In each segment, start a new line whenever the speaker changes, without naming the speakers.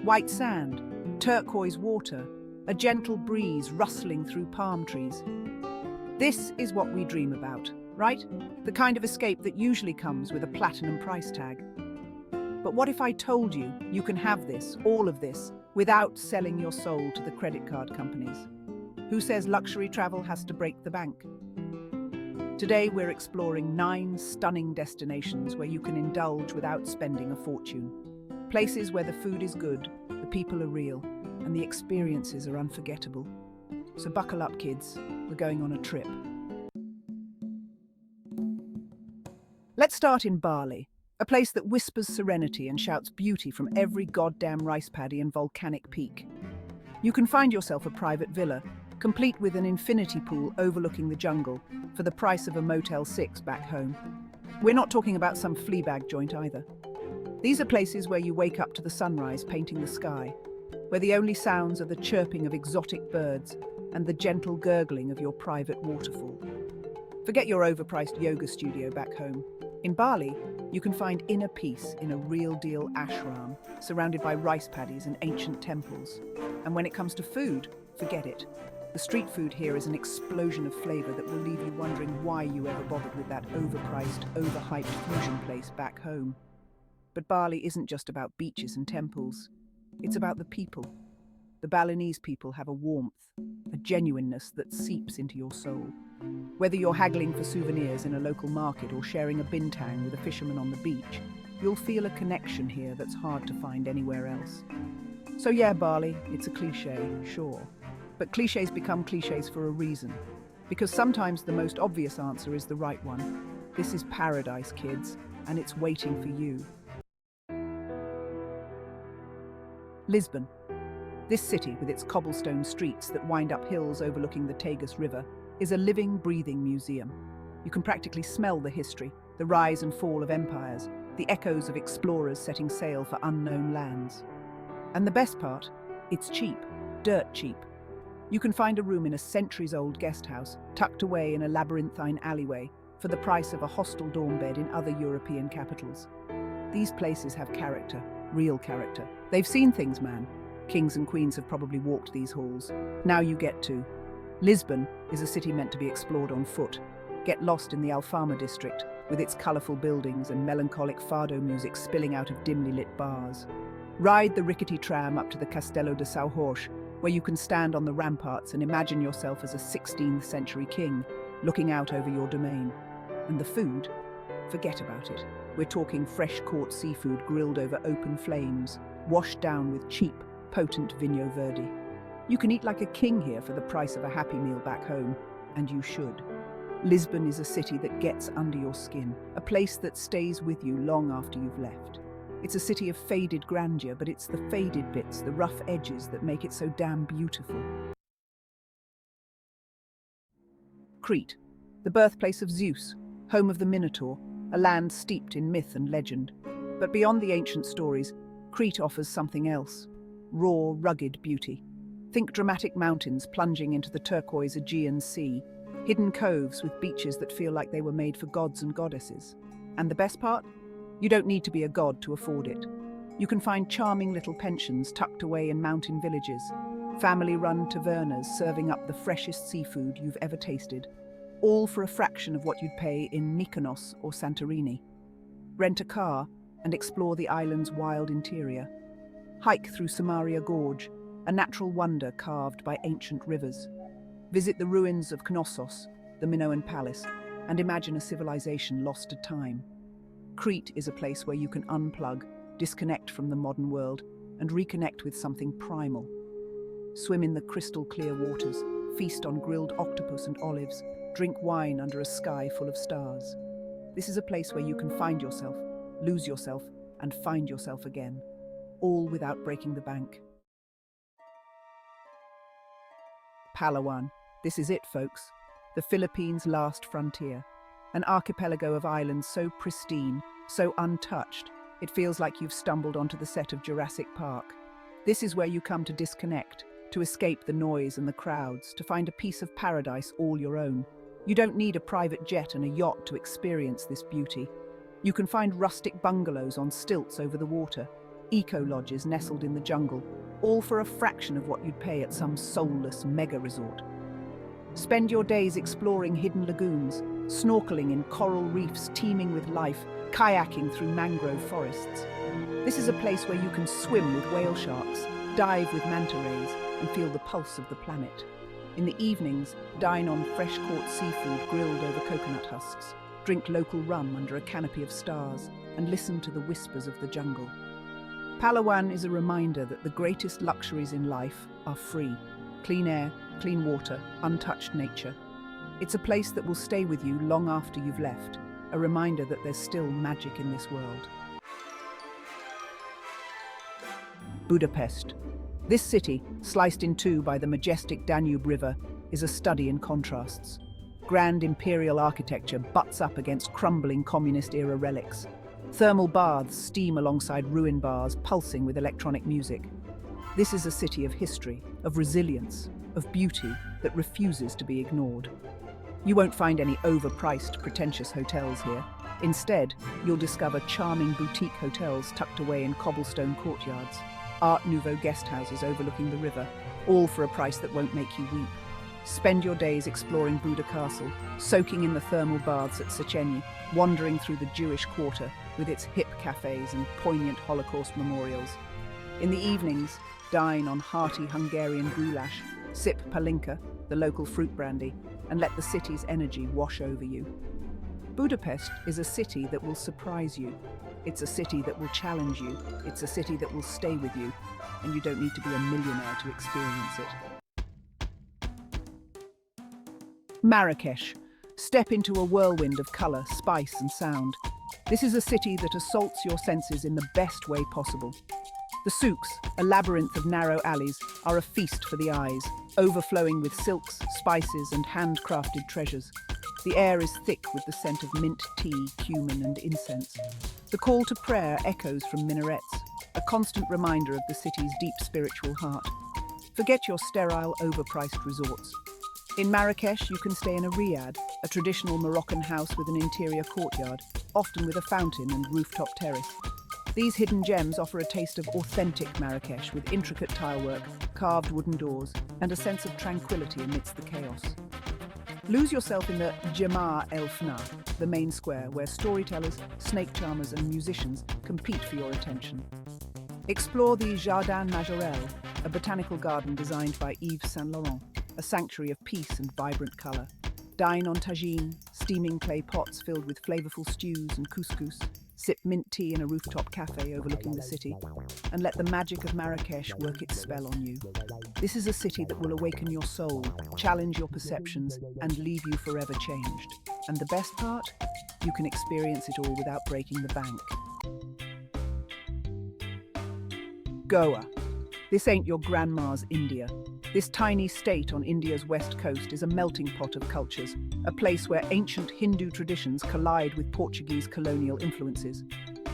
White sand, turquoise water, a gentle breeze rustling through palm trees. This is what we dream about, right? The kind of escape that usually comes with a platinum price tag. But what if I told you you can have this, all of this, without selling your soul to the credit card companies? Who says luxury travel has to break the bank? Today we're exploring 9 stunning destinations where you can indulge without spending a fortune. Places where the food is good, the people are real, and the experiences are unforgettable. So buckle up, kids. We're going on a trip. Let's start in Bali, a place that whispers serenity and shouts beauty from every goddamn rice paddy and volcanic peak. You can find yourself a private villa, complete with an infinity pool overlooking the jungle, for the price of a Motel 6 back home. We're not talking about some fleabag joint either. These are places where you wake up to the sunrise painting the sky, where the only sounds are the chirping of exotic birds and the gentle gurgling of your private waterfall. Forget your overpriced yoga studio back home. In Bali, you can find inner peace in a real-deal ashram, surrounded by rice paddies and ancient temples. And when it comes to food, forget it. The street food here is an explosion of flavor that will leave you wondering why you ever bothered with that overpriced, overhyped fusion place back home. But Bali isn't just about beaches and temples. It's about the people. The Balinese people have a warmth, a genuineness that seeps into your soul. Whether you're haggling for souvenirs in a local market or sharing a bintang with a fisherman on the beach, you'll feel a connection here that's hard to find anywhere else. So yeah, Bali, it's a cliche, sure. But cliches become cliches for a reason. Because sometimes the most obvious answer is the right one. This is paradise, kids, and it's waiting for you. Lisbon. This city, with its cobblestone streets that wind up hills overlooking the Tagus River, is a living, breathing museum. You can practically smell the history, the rise and fall of empires, the echoes of explorers setting sail for unknown lands. And the best part, it's cheap, dirt cheap. You can find a room in a centuries-old guest house, tucked away in a labyrinthine alleyway, for the price of a hostel dorm bed in other European capitals. These places have character, real character. They've seen things, man. Kings and queens have probably walked these halls. Now you get to. Lisbon is a city meant to be explored on foot. Get lost in the Alfama district, with its colourful buildings and melancholic fado music spilling out of dimly lit bars. Ride the rickety tram up to the Castelo de São Jorge, where you can stand on the ramparts and imagine yourself as a 16th century king, looking out over your domain. And the food? Forget about it. We're talking fresh-caught seafood grilled over open flames, washed down with cheap, potent Vinho Verde. You can eat like a king here for the price of a Happy Meal back home, and you should. Lisbon is a city that gets under your skin, a place that stays with you long after you've left. It's a city of faded grandeur, but it's the faded bits, the rough edges, that make it so damn beautiful. Crete, the birthplace of Zeus, home of the Minotaur, a land steeped in myth and legend. But beyond the ancient stories, Crete offers something else. Raw, rugged beauty. Think dramatic mountains plunging into the turquoise Aegean Sea, hidden coves with beaches that feel like they were made for gods and goddesses. And the best part? You don't need to be a god to afford it. You can find charming little pensions tucked away in mountain villages, family-run tavernas serving up the freshest seafood you've ever tasted, all for a fraction of what you'd pay in Mykonos or Santorini. Rent a car and explore the island's wild interior. Hike through Samaria Gorge, a natural wonder carved by ancient rivers. Visit the ruins of Knossos, the Minoan palace, and imagine a civilization lost to time. Crete is a place where you can unplug, disconnect from the modern world, and reconnect with something primal. Swim in the crystal-clear waters, feast on grilled octopus and olives, drink wine under a sky full of stars. This is a place where you can find yourself, lose yourself, and find yourself again, all without breaking the bank. Palawan. This is it, folks. The Philippines' last frontier. An archipelago of islands so pristine, so untouched, it feels like you've stumbled onto the set of Jurassic Park. This is where you come to disconnect, to escape the noise and the crowds, to find a piece of paradise all your own. You don't need a private jet and a yacht to experience this beauty. You can find rustic bungalows on stilts over the water, eco-lodges nestled in the jungle, all for a fraction of what you'd pay at some soulless mega-resort. Spend your days exploring hidden lagoons, snorkeling in coral reefs teeming with life, kayaking through mangrove forests. This is a place where you can swim with whale sharks, dive with manta rays, and feel the pulse of the planet. In the evenings, dine on fresh-caught seafood grilled over coconut husks, drink local rum under a canopy of stars, and listen to the whispers of the jungle. Palawan is a reminder that the greatest luxuries in life are free. Clean air, clean water, untouched nature. It's a place that will stay with you long after you've left, a reminder that there's still magic in this world. Budapest. This city, sliced in two by the majestic Danube River, is a study in contrasts. Grand imperial architecture butts up against crumbling communist-era relics. Thermal baths steam alongside ruin bars pulsing with electronic music. This is a city of history, of resilience, of beauty that refuses to be ignored. You won't find any overpriced, pretentious hotels here. Instead, you'll discover charming boutique hotels tucked away in cobblestone courtyards, Art Nouveau guest houses overlooking the river, all for a price that won't make you weep. Spend your days exploring Buda Castle, soaking in the thermal baths at Széchenyi, wandering through the Jewish quarter with its hip cafes and poignant Holocaust memorials. In the evenings, dine on hearty Hungarian goulash, sip palinka, the local fruit brandy, and let the city's energy wash over you. Budapest is a city that will surprise you. It's a city that will challenge you. It's a city that will stay with you, and you don't need to be a millionaire to experience it. Marrakesh. Step into a whirlwind of colour, spice and sound. This is a city that assaults your senses in the best way possible. The souks, a labyrinth of narrow alleys, are a feast for the eyes, overflowing with silks, spices and handcrafted treasures. The air is thick with the scent of mint tea, cumin and incense. The call to prayer echoes from minarets, a constant reminder of the city's deep spiritual heart. Forget your sterile, overpriced resorts. In Marrakesh, you can stay in a riad, a traditional Moroccan house with an interior courtyard, often with a fountain and rooftop terrace. These hidden gems offer a taste of authentic Marrakesh with intricate tilework, carved wooden doors, and a sense of tranquility amidst the chaos. Lose yourself in the Jemaa El Fna, the main square, where storytellers, snake charmers and musicians compete for your attention. Explore the Jardin Majorel, a botanical garden designed by Yves Saint Laurent, a sanctuary of peace and vibrant colour. Dine on tagine, steaming clay pots filled with flavourful stews and couscous. Sip mint tea in a rooftop cafe overlooking the city, and let the magic of Marrakesh work its spell on you. This is a city that will awaken your soul, challenge your perceptions, and leave you forever changed. And the best part? You can experience it all without breaking the bank. Goa. This ain't your grandma's India. This tiny state on India's west coast is a melting pot of cultures, a place where ancient Hindu traditions collide with Portuguese colonial influences.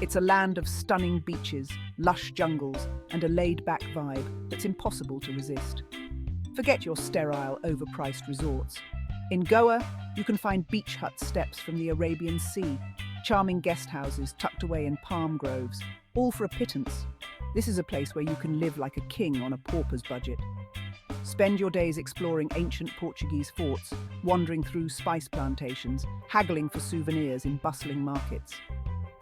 It's a land of stunning beaches, lush jungles, and a laid-back vibe that's impossible to resist. Forget your sterile, overpriced resorts. In Goa, you can find beach hut steps from the Arabian Sea, charming guest houses tucked away in palm groves, all for a pittance. This is a place where you can live like a king on a pauper's budget. Spend your days exploring ancient Portuguese forts, wandering through spice plantations, haggling for souvenirs in bustling markets.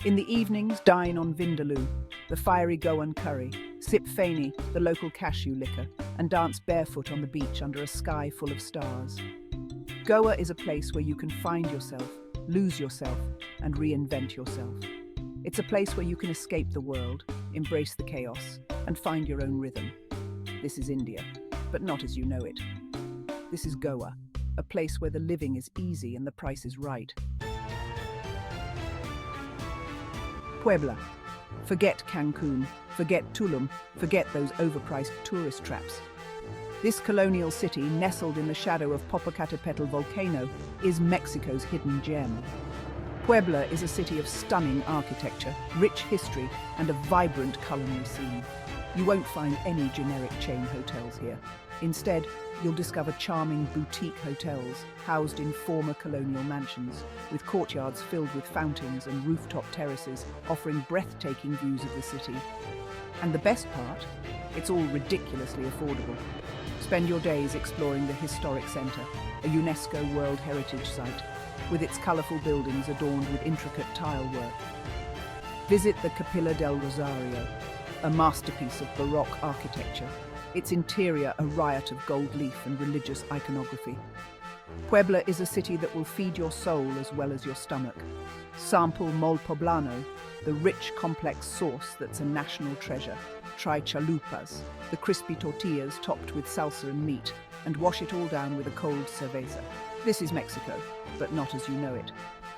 In the evenings, dine on vindaloo, the fiery Goan curry, sip feni, the local cashew liquor, and dance barefoot on the beach under a sky full of stars. Goa is a place where you can find yourself, lose yourself, and reinvent yourself. It's a place where you can escape the world, embrace the chaos, and find your own rhythm. This is India, but not as you know it. This is Goa, a place where the living is easy and the price is right. Puebla. Forget Cancun, forget Tulum, forget those overpriced tourist traps. This colonial city, nestled in the shadow of Popocatépetl volcano, is Mexico's hidden gem. Puebla is a city of stunning architecture, rich history, and a vibrant culinary scene. You won't find any generic chain hotels here. Instead, you'll discover charming boutique hotels housed in former colonial mansions, with courtyards filled with fountains and rooftop terraces offering breathtaking views of the city. And the best part? It's all ridiculously affordable. Spend your days exploring the historic centre, a UNESCO World Heritage Site, with its colourful buildings adorned with intricate tile work. Visit the Capilla del Rosario, a masterpiece of Baroque architecture, its interior a riot of gold leaf and religious iconography. Puebla is a city that will feed your soul as well as your stomach. Sample mole poblano, the rich, complex sauce that's a national treasure. Try chalupas, the crispy tortillas topped with salsa and meat, and wash it all down with a cold cerveza. This is Mexico, but not as you know it.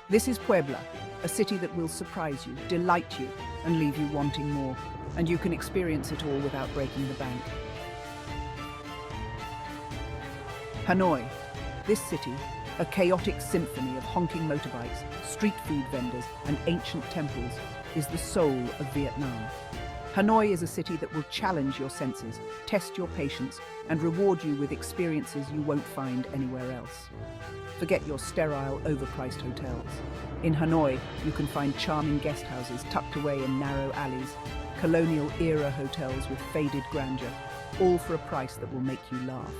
This is Puebla, a city that will surprise you, delight you, and leave you wanting more. And you can experience it all without breaking the bank. Hanoi. This city, a chaotic symphony of honking motorbikes, street food vendors, and ancient temples, is the soul of Vietnam. Hanoi is a city that will challenge your senses, test your patience, and reward you with experiences you won't find anywhere else. Forget your sterile, overpriced hotels. In Hanoi, you can find charming guest houses tucked away in narrow alleys, colonial-era hotels with faded grandeur, all for a price that will make you laugh.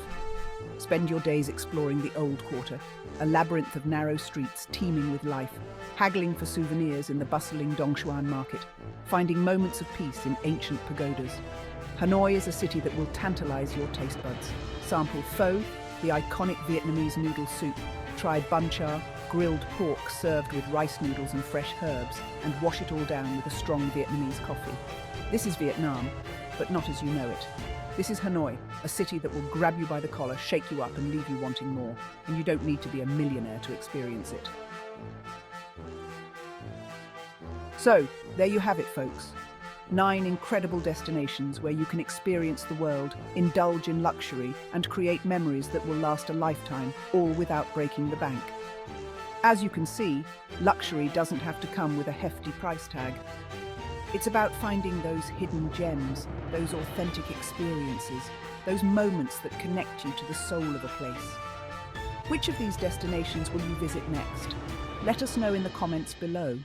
Spend your days exploring the Old Quarter, a labyrinth of narrow streets teeming with life, haggling for souvenirs in the bustling Dongchuan market, finding moments of peace in ancient pagodas. Hanoi is a city that will tantalize your taste buds. Sample pho, the iconic Vietnamese noodle soup. Try bun char, grilled pork served with rice noodles and fresh herbs, and wash it all down with a strong Vietnamese coffee. This is Vietnam, but not as you know it. This is Hanoi, a city that will grab you by the collar, shake you up, and leave you wanting more. And you don't need to be a millionaire to experience it. So, there you have it, folks. 9 incredible destinations where you can experience the world, indulge in luxury, and create memories that will last a lifetime, all without breaking the bank. As you can see, luxury doesn't have to come with a hefty price tag. It's about finding those hidden gems, those authentic experiences, those moments that connect you to the soul of a place. Which of these destinations will you visit next? Let us know in the comments below.